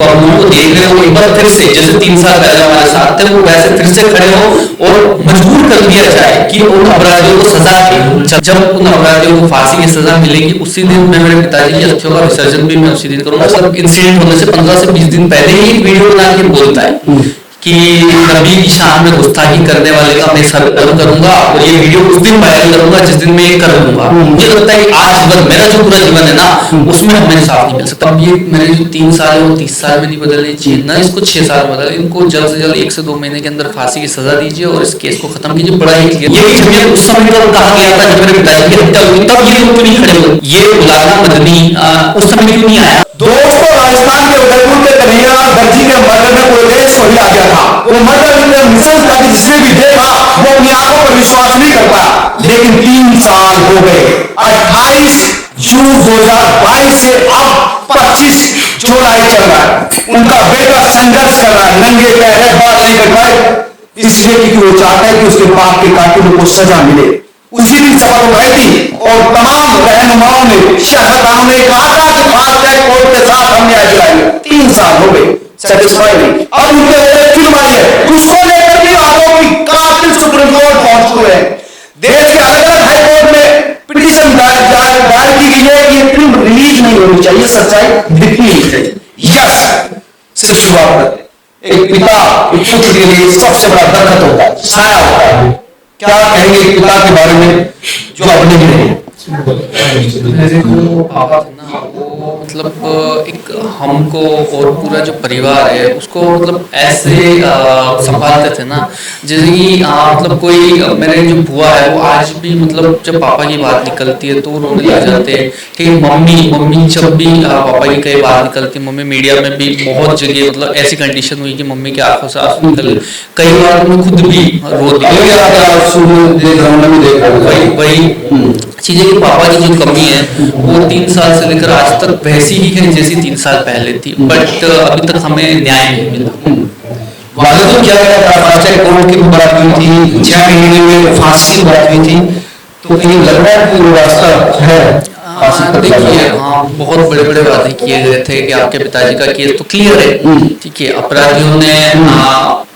और उनको देख रहे हो एक बार फिर से, जैसे 3 साल पहले हमारे साथ थे, वो वैसे फिर से खड़े हो और मजबूर कर दिया जाए कि उन अपराधियों को सजा की। जब उन अपराधियों को फांसी की सजा मिलेगी उसी दिन मैं मेरे पिताजी की अस्थियों का विसर्जन भी मैं उसी दिन करूंगा। सब इंसिडेंट होने से 15 से 20 दिन पहले ही वीडियो बना के बोलता है कि नबी की शान में गुस्ताखी करने वाले का मैं सर कलम करूंगा और ये वीडियो उस दिन वायरल करूंगा जिस दिन मैं ये कर दूंगा। मुझे लगता है कि आज अगर मेरा जो पूरा जीवन है ना उसमें हमें साथ नहीं मिल सकता। अब ये मेरे जो 3 साल है वो 30 साल में नहीं बदलने चाहिए, ना इसको 6 साल बदल, इनको जल्द से जल्द 1 से 2 महीने के अंदर फांसी की सजा दीजिए और इस केस को खत्म कीजिए। बड़ा ही यही जमीयत उस समय पर कहा गया था जब मेरे पिताजी की हत्या हुई, तब ये लोग नहीं खड़े हुए, ये मुलाना मदनी उस समय क्यों नहीं आया? दोस्तों, राजस्थान के उदयपुर के कन्हैया दर्जी के मर्डर में कोई रेस वही आ गया था। वो मर्डर मिसेस का जिसने भी देखा वो अपनी आंखों पर विश्वास नहीं कर पाया। लेकिन 3 साल हो गए, 28 जून 2022 से अब 25 जुलाई चल रहा है। उनका बेटा संघर्ष कर रहा है, नंगे पैर बाल नहीं कर पाए, इसलिए कि वो चाहता है कि उसके बाप के कातिलों को सजा मिले। उसी दिन सभा उठाई थी और तमाम रहनुमाओं ने, शहरदारों ने कहा था कि फास्ट कोर्ट के साथ हम न्याय दिलाएंगे। 3 साल हो गए, सेटिस्फाई नहीं। अब उनके ऊपर फिल्म आई है, उसको लेकर भी आरोपी कातिल सुप्रीम कोर्ट पहुंच चुके हैं। देश के अलग अलग हाई कोर्ट में पिटीशन दायर की गई है कि ये फिल्म रिलीज नहीं होनी चाहिए, सच्चाई दिखनी नहीं चाहिए। यस, सिर्फ शुरुआत, एक पिता एक पुत्र के लिए सबसे बड़ा दरख्त होता है, साया होता है। क्या कहेंगे पिता के बारे में जो अपने भी नहीं? पापा थे ना वो मतलब एक हमको और पूरा जो परिवार है उसको मतलब ऐसे संभालते थे ना जैसे कि मतलब कोई मेरे जो बुआ है वो आज भी मतलब जब पापा की बात निकलती है तो रोने लग जाते हैं। ठीक है, मम्मी जब भी पापा की कई बात निकलती है, मम्मी मीडिया में भी बहुत जगह मतलब ऐसी कंडीशन हुई कि मम्मी के आंखों से आंसू निकले, कई बार मैं खुद भी रो दिया। वही चीजें कि पापा की जो कमी है वो 3 साल से लेकर आज तक वैसी ही है जैसी 3 साल पहले थी, बट अभी तक हमें न्याय नहीं मिला। वाले तो क्या फास्ट कोर्ट की बात हुई थी, 6 महीने में फांसी की बात हुई थी, तो कहीं लग रहा है कि वो रास्ता है? देखिए हाँ, बहुत बड़े बड़े वादे किए गए थे कि आपके पिताजी का केस तो क्लियर है, ठीक है, अपराधियों ने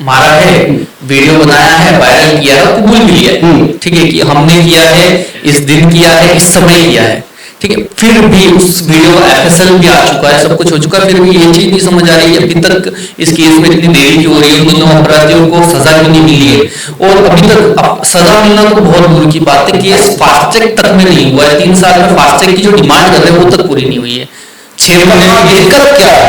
मारा है, वीडियो बनाया है, वायरल किया है, कबूल भी लिया है, ठीक है, कि हमने किया है, इस दिन किया है, इस समय किया है, ठीक है। फिर भी उस वीडियो का FSL भी आ चुका है, सब कुछ हो चुका है, फिर भी ये चीज नहीं समझ आ रही है अभी तक इस केस में इतनी देरी क्यों हो रही है, उन दोनों अपराधियों को सजा क्यों नहीं मिली है। और अभी तक सजा मिलना तो बहुत दूर की बात है, केस फास्ट ट्रैक तक में नहीं हुआ है। 3 साल में फास्ट ट्रैक की जो डिमांड कर रहे हैं वो तक पूरी नहीं हुई है। 6 महीने दिक्कत क्या है?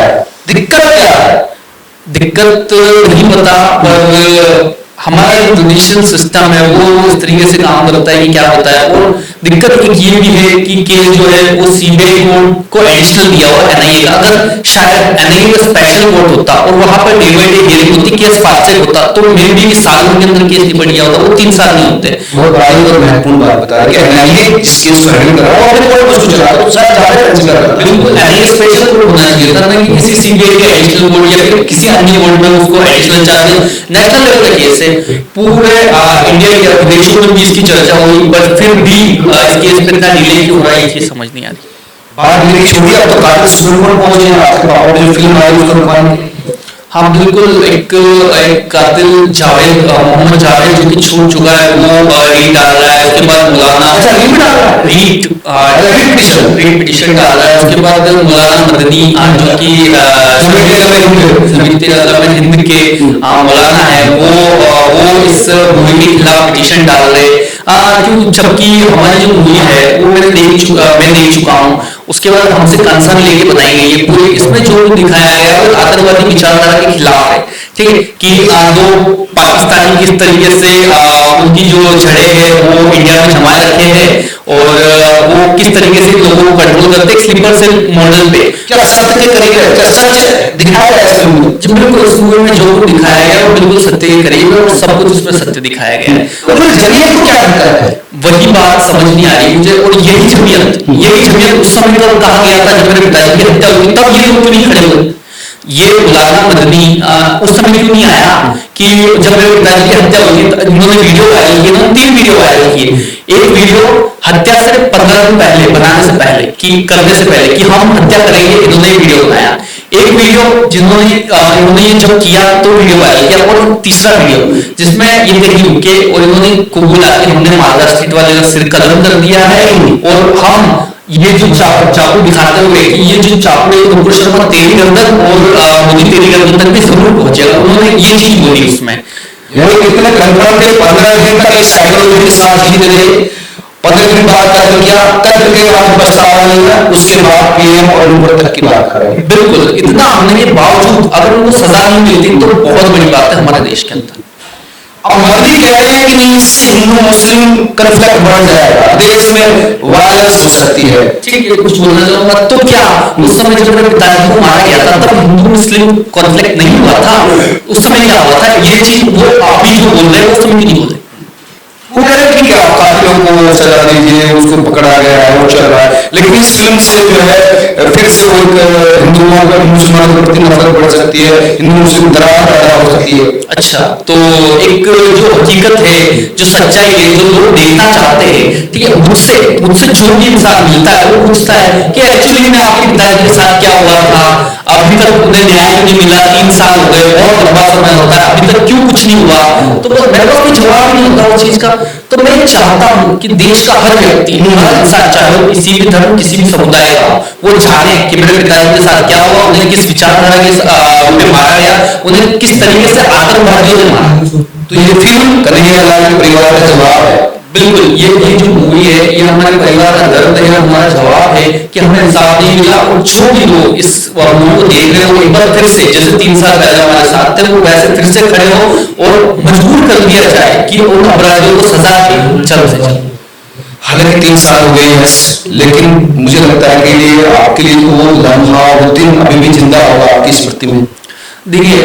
दिक्कत नहीं पता, पर हमारा जो जुडिशियल सिस्टम है वो इस तरीके से काम करता है कि क्या होता है। और दिक्कत एक ये भी है कि केस जो है वो CBI कोर्ट को एडिशनल दिया हुआ NIA का, अगर शायद NIA का स्पेशल कोर्ट होता और वहां per day by day hearing होती, केस फास्ट ट्रैक होता, तो मे भी सालों के अंदर केस निपट गया होता, वो 3 साल नहीं होते। बहुत बड़ी और महत्वपूर्ण बात बता रहे हैं कि NIA इस केस को हैंडल कर रहा है और कोई कुछ चला तो शायद ज्यादा कर, बिल्कुल NIA स्पेशल कोर्ट होना चाहिए था ना कि किसी CBI के एडिशनल कोर्ट या फिर किसी अन्य कोर्ट में उसको एडिशनल चार्ज। नेशनल लेवल का केस है, पूरे इंडिया के देशों में भी इसकी चर्चा हुई, बट फिर भी इस केस पे इतना डिले क्यों हो रहा है ये चीज समझ नहीं आ रही। बात मेरी छोड़ी, अब तो काफी सुप्रीम कोर्ट पहुंचे हैं, आपके पापा जो फिल्म आई उसको रुकवाएंगे? हाँ बिल्कुल, एक कातिल मोहम्मद जावेद जो कि छूट चुका है वो रीट डाल रहा है, उसके बाद मौलाना रीट पिटिशन डाल रहा है, उसके बाद मौलाना मदनी जो कि हिंद के मौलाना है वो इस मूवी के खिलाफ पिटिशन डाल रहे हैं। जबकि हमारी जो मूवी है वो मैं देख चुका हूँ, उसके बाद हमसे कंसर्न लेके बनाई गई है पूरी, इसमें जो दिखाया गया है वो आतंकवादी विचारधारा के खिलाफ है, ठीक है, कि दो पाकिस्तानी किस तरीके से उनकी जो जड़ें हैं वो इंडिया में जमा रखे हैं और वो किस तरीके से लोगों को कंट्रोल करते हैं स्लीपर सेल मॉडल पे। क्या सत्य के करीब है? क्या सच दिखाया गया है फिल्म में? जब बिल्कुल उस मूवी में जो कुछ दिखाया गया वो बिल्कुल सत्य के करीब है और सब कुछ उसमें सत्य दिखाया गया है। तो फिर जमीयत को क्या दिक्कत है? वही बात समझ नहीं आ रही मुझे। और यही जमीयत उस समय पर कहा गया था जब मेरे पिताजी की हत्या हुई, तब ये लोग नहीं खड़े हुए। ये मुलाना मदनी उस समय क्यों नहीं आया कि जब मेरे पिताजी की हत्या हुई उन्होंने वीडियो वायरल किए ना, 3 वीडियो वायरल किए। एक वीडियो हत्या से 15 दिन पहले, बनाने से पहले, कि करने से पहले कि हम हत्या करेंगे, इन्होंने वीडियो बनाया। एक वीडियो जिन्होंने इन्होंने ये जब किया तो वीडियो वायरल किया, और तीसरा वीडियो जिसमें ये कहीं रुके और इन्होंने कबूला कि हमने मालदा स्ट्रीट वाले का सिर कलम कर दिया है, और हम ये जो चाकू दिखाते हुए कि ये जो चाकू है नुपुर शर्मा तेरी गर्दन और मोदी तेरी गर्दन तक भी जरूर पहुंचेगा, उन्होंने ये चीज बोली उसमें। वो कितने कंफर्म थे, 15 दिन तक इस साइकोलॉजी के साथ जीते रहे, 15 दिन बाद कत्ल किया, कत्ल के बाद पछतावा नहीं है, उसके बाद पीएम और ऊपर तक की बात करें। बिल्कुल, इतना हमने के बावजूद अगर उनको सजा नहीं मिलती तो बहुत बड़ी बात है हमारे देश के अंदर। अब मोदी कह रहे हैं कि नहीं, इससे हिंदू मुस्लिम कन्फ्लिक्ट बढ़ जाएगा, देश में वायलेंस हो सकती है। ठीक है, कुछ बोलना चाहूंगा तो क्या उस समय जब मेरे पिताजी को मारा गया था तब हिंदू मुस्लिम कॉन्फ्लिक्ट नहीं हुआ था? उस समय क्या हुआ था? ये चीज वो आप ही जो बोल रहे हैं उस समय नहीं बोले। वो कह रहे हैं कि आप कातिलों को सजा दीजिए, उसको पकड़ा गया है, वो चल रहा है, लेकिन इस फिल्म से जो है फिर से वो हिंदुओं का मुसलमानों के प्रति नफरत बढ़ सकती है, हिंदू मुस्लिम दरार पैदा हो सकती है। अच्छा, तो एक जो हकीकत है, जो सच्चाई है, जो लोग देखना चाहते हैं, ठीक है, मुझसे मुझसे जो भी इंसान मिलता है वो पूछता है कि एक्चुअली में आपके पिताजी के साथ क्या हुआ था, अभी तक उन्हें न्याय नहीं मिला, 3 साल हो गए, बहुत लंबा समय होता है, अभी तक क्यों कुछ नहीं हुआ? तो बस मेरे पास कोई जवाब नहीं होता उस चीज का। तो मैं चाहता हूं कि देश का हर व्यक्ति, हर इंसान, चाहे वो किसी भी धर्म, किसी भी समुदाय का, वो जाने कि मेरे पिताजी के साथ क्या हुआ, उन्हें किस विचारधारा के मारा गया, उन्हें किस तरीके से आतंकवादियों ने मारा। तो ये फिल्म कन्हैयालाल के परिवार का जवाब है। बिल्कुल, ये जो मूवी है ये हमारे परिवार का दर्द है, हमारा जवाब है कि हमें इंसाफ नहीं मिला, और जो भी लोग इस मूवी को देख रहे हो एक बार फिर से, जैसे 3 साल पहले हमारे साथ थे, वो वैसे फिर से खड़े हो और मजबूर कर दिया जाए कि उन अपराधियों को सजा जल्द से जल्द। हालांकि 3 साल हो गए हैं, लेकिन मुझे लगता है कि ये आपके लिए वो लम्हा, वो दिन अभी भी जिंदा होगा आपकी स्मृति में। देखिए,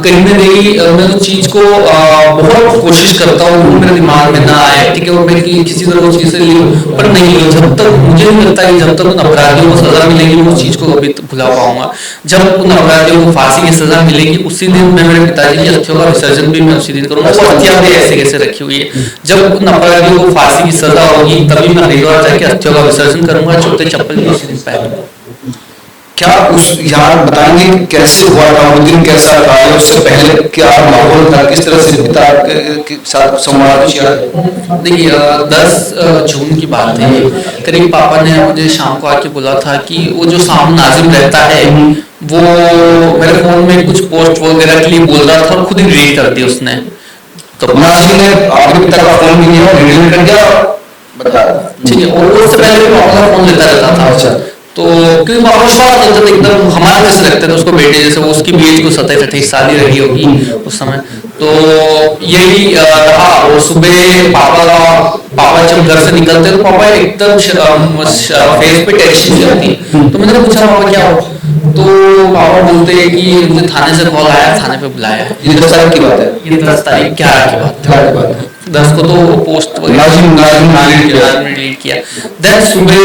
कहीं ना कहीं मैं उस चीज को बहुत कोशिश करता हूँ मेरे दिमाग में ना आए, ठीक है, और मैं किसी तरह उस चीज से लिखूं, पर नहीं, जब तक मुझे नहीं लगता कि जब तक उन अपराधियों को सजा मिलेगी मैं उस चीज को कभी भुला पाऊंगा। जब उन अपराधियों को फांसी की सजा मिलेगी उसी दिन मैं मेरे पिताजी की अस्थियों का विसर्जन भी मैं उसी दिन करूंगा। वो हत्या भी ऐसे कैसे रखी हुई है, जब उन अपराधियों को फांसी की सजा होगी तभी मैं हरिद्वार जाके अस्थियों का विसर्जन करूंगा, जूते चप्पल भी उसी दिन पहनूंगा। क्या उस यहाँ बताएंगे कैसे हुआ था वो दिन, कैसा था, उससे पहले क्या माहौल था, किस तरह से पिता के साथ संवाद किया? देखिए, 10 जून की बात है, करीब पापा ने मुझे शाम को आके बोला था कि वो जो सामने नाजिम रहता है वो मेरे फोन में कुछ पोस्ट वगैरह के लिए बोल रहा था और खुद ही डिलीट कर दिया उसने। तो नाजिम ने आपके पिता का फोन भी लिया, डिलीट कर दिया, बता, ठीक है, और उससे पहले पापा का फोन लेता रहता था। अच्छा, तो क्योंकि पापा एकदम हमारे जैसे लगते थे उसको, बेटे जैसे, वो उसकी एज को 27-28 साल ही रही होगी उस समय। तो यही रहा, और सुबह पापा जब घर से निकलते तो पापा एकदम फेस पे टेंशन जाती है। तो मैंने पूछा पापा क्या हो, तो पापा बोलते हैं कि मुझे थाने से कॉल आया, थाने पे बुलाया है। ये 10 तारीख की बात है, ये 10 तारीख 11 की बात है, 10 को तो पोस्ट नाजिम डिलीट किया। देन सुबह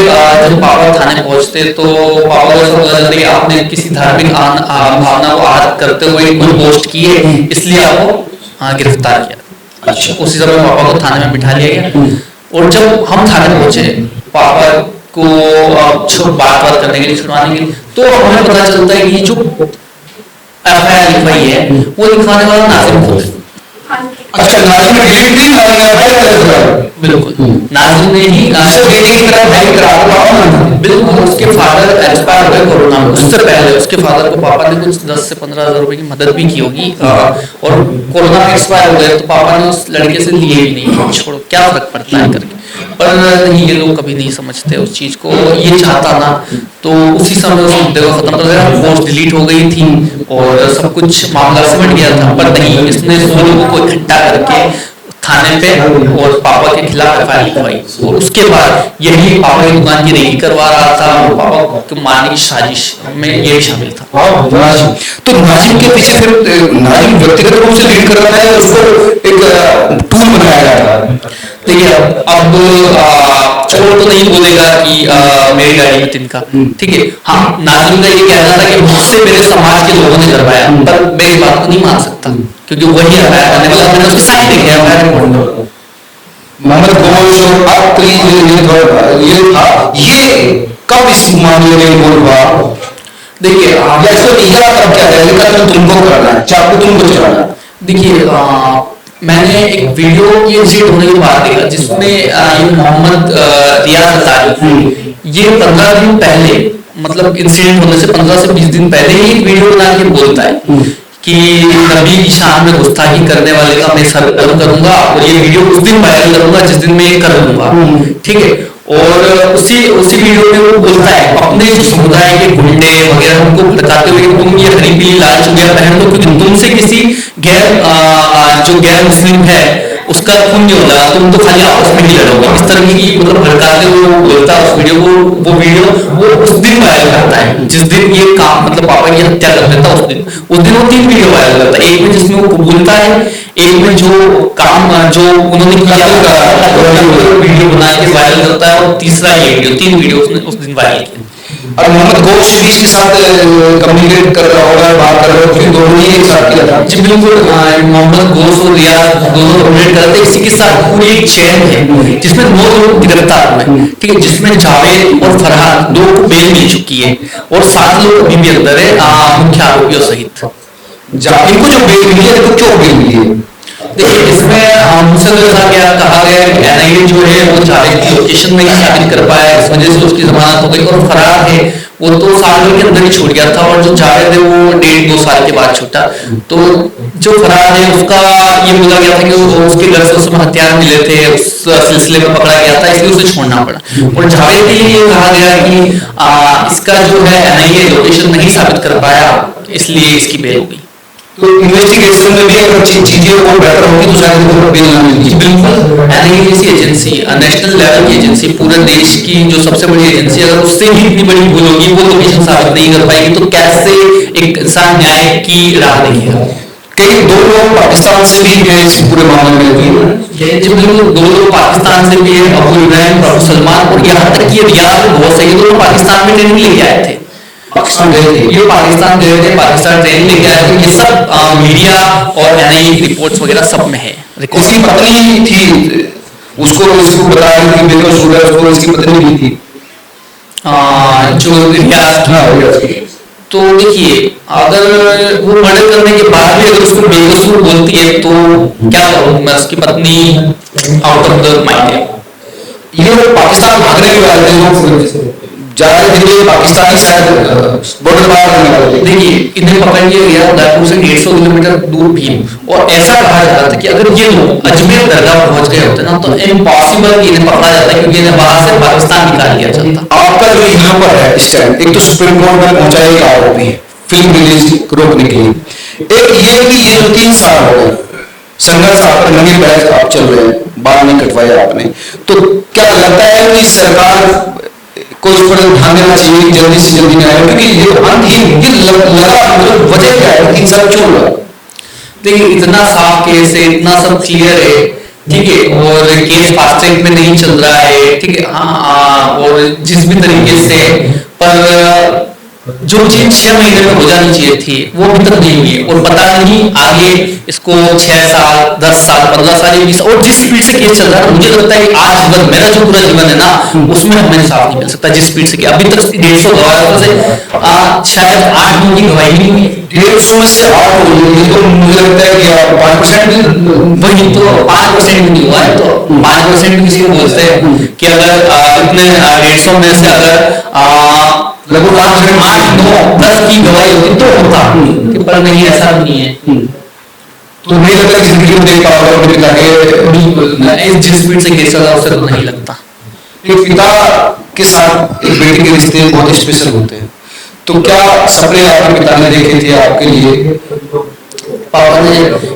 जब पापा थाने पहुंचते तो पापा को पता चलता कि आपने किसी धार्मिक भावना को आहत करते हुए कोई पोस्ट की है, इसलिए आपको गिरफ्तार किया। अच्छा, उसी समय पापा को थाने में बिठा लिया गया, और जब हम थाने पहुंचे पापा को बात करने के लिए, छुड़वाने के लिए, तो हमें पता चलता है कि जो एफआईआर लिखवाई है वो लिखवाने वाला नाजिम खुद है। अच्छा, नाजिम ने डिलीट की, बिल्कुल, नाजिम ने ही बिल्कुल, उसके फादर एक्सपायर हुए कोरोना में, उससे पहले उसके फादर को पापा ने कुछ 10 से 15 हज़ार रुपए की मदद भी की होगी, और कोरोना में एक्सपायर हो गए तो पापा ने उस लड़के से लिए भी नहीं, छोड़ो क्या फर्क पड़ता है करके। पर नहीं, ये लोग कभी नहीं समझते उस चीज को। ये चाहता ना तो उसी समय उस मुद्दे को खत्म कर देगा, पोस्ट डिलीट हो गई थी और सब कुछ मामला सिमट गया था, पर नहीं, इसने 100 लोगों को इकट्ठा करके थाने पे और पापा के खिलाफ एफआईआर लिखवाई, और उसके बाद यही पापा की दुकान की रेकी करवा रहा था, और पापा को मारने की साजिश में ये भी शामिल था। तो नाजिम के पीछे फिर नाजिम व्यक्तिगत रूप से लीड कर रहा है, उसको एक टूल बनाया गया था। देखिए, अब चोर तो नहीं बोलेगा कि मेरी गाड़ी में तिनका, ठीक है, हाँ, नाजिम का ये कहना था कि मुझसे मेरे समाज के लोगों ने करवाया, पर मेरी बात को नहीं मान सकता क्योंकि वही एफआईआर करने वाला, मैंने उसकी साइन नहीं किया एफआईआर में। मोहम्मद घोष और ये था, ये कब इस मामले में इन्वॉल्व हुआ? देखिए या इसको टीका तब क्या रहेगा तो तुमको करना है, चाकू तुमको चलाना है। देखिए मैंने एक वीडियो ये इंसिडेंट होने के बाद देखा जिसमें ये मोहम्मद रियाज अंसारी ये 15 दिन पहले, मतलब इंसिडेंट होने से 15 से 20 दिन पहले ही एक वीडियो बना के बोलता है कि नबी की शान में गुस्ताखी करने वाले का मैं सर कलम करूंगा और ये वीडियो उस दिन वायरल करूंगा जिस दिन मैं ये कर दूंगा, ठीक है। और उसी वीडियो में वो बोलता है अपने जो समुदाय के गुंडे वगैरह उनको बताते हुए कि तुम ये हरी पीली लाल चुड़िया पहन लो क्योंकि तुमसे किसी जो गैर मुस्लिम है उसका खून नहीं होगा, तुम तो खाली आपस में ही लड़ोगे। इस तरह की मतलब भड़काते हुए वो बोलता है उस वीडियो को, वो वीडियो वो उस दिन वायरल करता है जिस दिन ये काम मतलब पापा की हत्या कर देता है। उस दिन वो 3 वीडियो वायरल करता है, एक में जिसमें वो कबूलता है, एक में जो काम जो उन्होंने किया वीडियो बना के वायरल करता है, और तीसरा ये वीडियो, 3 वीडियो उसने उस दिन वायरल किया। और मोहम्मद घोष भी इसके साथ कम्युनिकेट कर रहा होगा, बात कर रहा होगा, क्योंकि दोनों ही एक साथ किया था। जी बिल्कुल, मोहम्मद घोष और रियाज दोनों कम्युनिकेट करते हैं। इसी के साथ पूरी एक चेन है जिसमें 9 लोग गिरफ्तार हुए, ठीक है, जिसमें जावेद और फरहान 2 को बेल मिल चुकी है और 7 लोग अभी भी अंदर है मुख्य आरोपियों सहित। इनको जो बेल मिली है तो क्यों बेल मिली है? देखिए इसमें मुझसे कहा गया कि एनआईए जो है वो जावेद की लोकेशन नहीं साबित कर पाया, इस वजह से उसकी जमानत हो गई, और फरार है वो तो साल के अंदर ही छूट गया था, और जो जावेद है वो 1.5-2 साल के बाद छूटा। तो जो फरार है उसका ये बोला गया था कि उसके घर से उसमें हथियार मिले थे, उस सिलसिले में पकड़ा गया था, इसलिए उसे छोड़ना पड़ा। और जावेद के लिए कहा गया कि इसका जो है एनआईए लोकेशन नहीं साबित कर पाया, इसलिए इसकी बेल हो गई। तो इन्वेस्टिगेशन में भी अगर चीजें और बेहतर होगी तो शायद इनको बेल ना मिलेगी। बिल्कुल, एनआईए जैसी एजेंसी, नेशनल लेवल की एजेंसी, पूरे देश की जो सबसे बड़ी एजेंसी, अगर उससे ही इतनी बड़ी भूल होगी, वो लोकेशन साबित नहीं कर पाएगी, तो कैसे एक इंसान न्याय की राह देखेगा? कई 2 लोग पाकिस्तान से भी गए इस पूरे मामले में। जी बिल्कुल, 2 लोग पाकिस्तान से भी है, अबू इब्राहिम और सलमान, और यहाँ तक कि रियाज बहुत सही, दोनों पाकिस्तान में ट्रेनिंग लेके आए थे। पाकिस्तान गए थे, ये पाकिस्तान गए थे, पाकिस्तान ट्रेनिंग लेके आए थे। ये सब मीडिया और एनआईए की रिपोर्ट्स वगैरह सब में है। उसकी पत्नी थी, उसको इसको बताया कि बेकसूर है, उसको इसकी पत्नी भी थी जो रियाज की। तो देखिए अगर वो मर्डर करने के बाद भी अगर उसको बेकसूर बोलती है तो क्या करूँ मैं, उसकी पत्नी आउट ऑफ द माइंड है। ये पाकिस्तान भागने के वाले लोग ज्यादा दिन पाकिस्तानी शायद बॉर्डर पार करने वाले थे। देखिए इन्हें पकड़ लिया गया उदयपुर से 150 किलोमीटर दूर भीम, और ऐसा कहा जाता था कि अगर ये लोग अजमेर दरगाह पहुंच गए होते ना तो इम्पॉसिबल इन्हें पकड़ा जाता, क्योंकि इन्हें वहां से पाकिस्तान निकाल दिया जाता। आपका जो इन पर है इस टाइम, एक तो सुप्रीम कोर्ट में पहुंचा एक आरोपी है फिल्म रिलीज रोकने के लिए, एक ये कि ये जो 3 साल हो गए संघर्ष आप नंगे बहस आप चल रहे हैं, बाल नहीं कटवाया आपने, तो क्या लगता है कि सरकार को इस पर ध्यान देना चाहिए जल्दी से जल्दी नहीं आए, क्योंकि ये लगा मतलब वजह क्या है कि सब क्यों लगा? देखिए इतना साफ केस है, इतना सब क्लियर है, ठीक है, और केस फास्ट ट्रैक में नहीं चल रहा है, ठीक है, हाँ, और जिस भी तरीके से, पर जो चीज 6 महीने में हो जानी चाहिए थी वो अभी तक नहीं हुई है, और पता नहीं आगे इसको 6 साल 10 साल 15 साल 20, और जिस स्पीड से केस चल रहा है मुझे लगता है आज अगर मेरा जो पूरा जीवन है ना उसमें हमें इंसाफ नहीं मिल सकता जिस स्पीड से अभी तक 150 गवाहों से शायद 8 लोगों की गवाही नहीं हुई। 150 में से 8 हो गई, तो मुझे लगता है कि 5% वही तो 5% भी नहीं हुआ है, तो 5% किसी को बोलते हैं कि अगर इतने 150 में से अगर लगभग 8-9-10 की गवाही होती तो होता, पर नहीं, ऐसा नहीं है। तो नहीं लगता कि जिंदगी में देख पाओगे इस जिस स्पीड से केस चला उससे तो नहीं लगता। एक पिता के साथ एक बेटी के रिश्ते बहुत स्पेशल होते हैं, तो क्या सपने आपके पिता ने देखे थे आपके लिए? पापा ने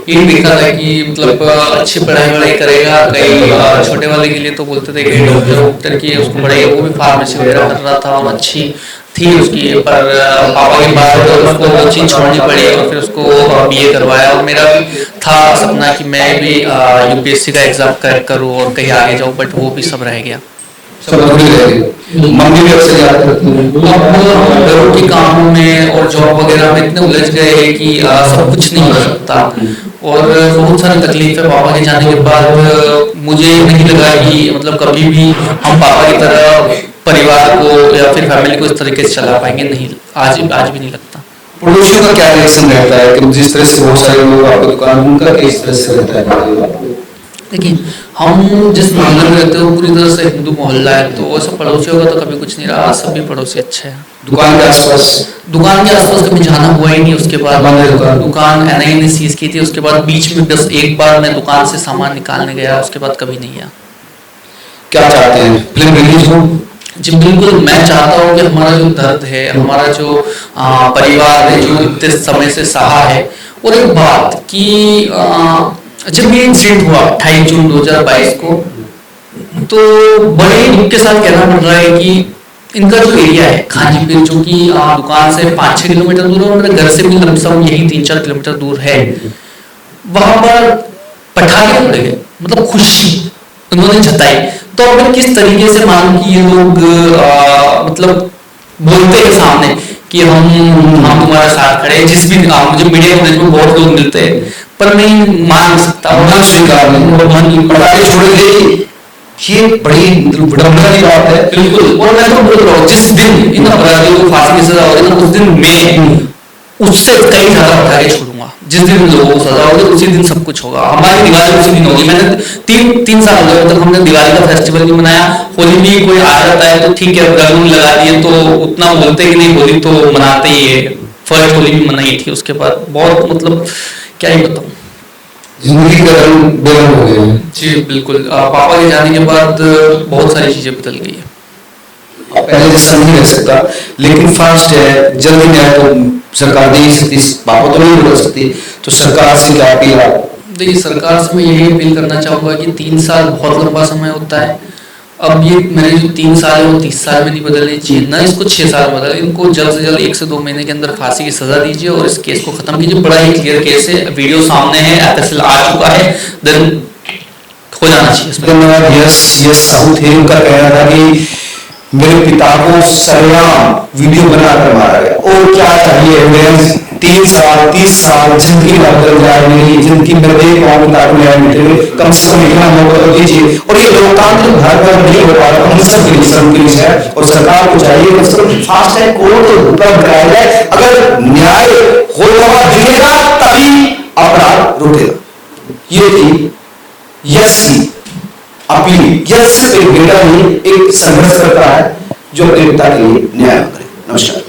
ये देखा था कि मतलब अच्छी पढ़ाई करेगा, कई छोटे वाले के लिए तो बोलते थे कि डॉक्टर की उसको पढ़ाई, वो भी फार्मेसी वगैरह कर रहा था और अच्छी थी उसकी, पर पापा के बाद तो उसको वो चीज़ छोड़नी पड़ी और फिर उसको बीए करवाया। और मेरा भी था सपना कि मैं भी यूपीएससी का एग्जाम क्रैक करूँ और कहीं आगे जाऊँ, बट वो भी सब रह गया। मम्मी भी अक्सर याद करती है, अब घरों के कामों में और जॉब वगैरह में इतने उलझ गए हैं कि सब कुछ नहीं हो सकता, और बहुत सारी तकलीफें पापा के जाने के बाद मुझे नहीं लगा कि मतलब कभी भी हम पापा की तरह परिवार को या फिर फैमिली को इस तरीके से चला पाएंगे, नहीं, आज भी नहीं लगता। पड़ोसियों का क्या रिएक्शन रहता है कि जिस तरह से बहुत सारे लोग आपकी दुकान, उनका किस तरह से रहता है? देखिए, हम जिस मोहल्ले में रहते हैं वो पूरी तरह से हिंदू मोहल्ला है, तो ऐसा पड़ोसियों का तो कभी कुछ नहीं रहा, सभी पड़ोसी अच्छे हैं। दुकान के आसपास कभी जाना हुआ ही नहीं। उसके बाद दुकान एनआई ने सीज की थी, उसके बाद बीच में बस एक बार मैं दुकान से सामान निकालने गया, उसके बाद कभी नहीं गया। क्या चाहते हैं, फिल्म रिलीज हो? जी बिल्कुल, मैं चाहता हूँ कि हमारा जो दर्द है, हमारा जो परिवार है जो इतने समय से सहा है। और एक बात कि जब ये इंसिडेंट हुआ 28 जून 2022 को, तो बड़े दुख के साथ कहना पड़ रहा है कि इनका जो एरिया है खाजीपीर, जो कि दुकान से 5-6 किलोमीटर दूर है और मेरे घर से भी लमसम यही 3-4 किलोमीटर दूर है, वहां पर पटाखे उड़ गए, मतलब खुशी उन्होंने जताई। तो अब किस तरीके से मालूम कि ये लोग मतलब बोलते हैं सामने कि हम तुम्हारे साथ खड़े हैं, जिस भी मुझे मीडिया कवरेज में बहुत लोग मिलते हैं, पर नहीं मान सकता, मन स्वीकार नहीं, पटाखे छोड़ ये बड़ी विडंबना की बात है। बिल्कुल, और मैं तो बोल रहा हूँ जिस दिन इन अपराधियों को फांसी की सजा होगी ना, उस दिन मैं उससे कई ज्यादा पटाखे छोड़ूंगा। जिस दिन लोगों को सजा होगी उसी दिन सब कुछ होगा। हमारी दिवाली उसी दिन होगी। मैंने तीन साल हो गए तक हमने दिवाली का फेस्टिवल नहीं मनाया। होली भी कोई आ जाता है तो ठीक है, रंग लगा दिए तो उतना बोलते कि नहीं, होली तो मनाते ही है। फर्स्ट होली भी मनाई थी, उसके बाद बहुत मतलब क्या ही बताऊं, जिंदगी का रंग बेरंग हो गया। जी बिल्कुल, पापा के जाने के बाद बहुत सारी चीजें बदल गई है। पहले जैसा नहीं रह सकता, लेकिन फास्ट है, जल्दी न्याय तो सरकार दे ही सकती, पापा तो नहीं बदल सकती, तो सरकार से क्या अपील है? देखिए, सरकार से मैं यही अपील करना चाहूंगा कि 3 साल बहुत लंबा समय होता है। अब ये मेरे जो 3 साल है वो 30 साल में नहीं बदलनी चाहिए, ना इसको 6 साल बदल। इनको जल्द से जल्द 1 से 2 महीने के अंदर फांसी की सजा दीजिए और इस केस को खत्म कीजिए। बड़ा ही क्लियर केस है, वीडियो सामने है, एफएसएल आ चुका है, देन हो जाना चाहिए। धन्यवाद। यस साउथ है, उनका कहना था कि मेरे पिता को सरेआम वीडियो बनाकर मारा गया, और क्या चाहिए एविडेंस? 3 साल 30 साल जिंदगी बदल जाए मेरी जिंदगी में, देख पाऊँ पिता को न्याय मिले, कम से कम इतना मौका तो दीजिए। और ये लोकतांत्रिक भारत में नहीं हो पा रहा, हम सब के लिए है, और सरकार को चाहिए कम से कम फास्ट ट्रैक कोर्ट उपलब्ध कराया जाए। अगर न्याय होता हुआ दिखेगा तभी अपराध रुकेगा। ये थी यस की अपील। यस सिर्फ एक बेटा नहीं, एक संघर्ष करता है जो अपने पिता के लिए न्याय करे। नमस्कार।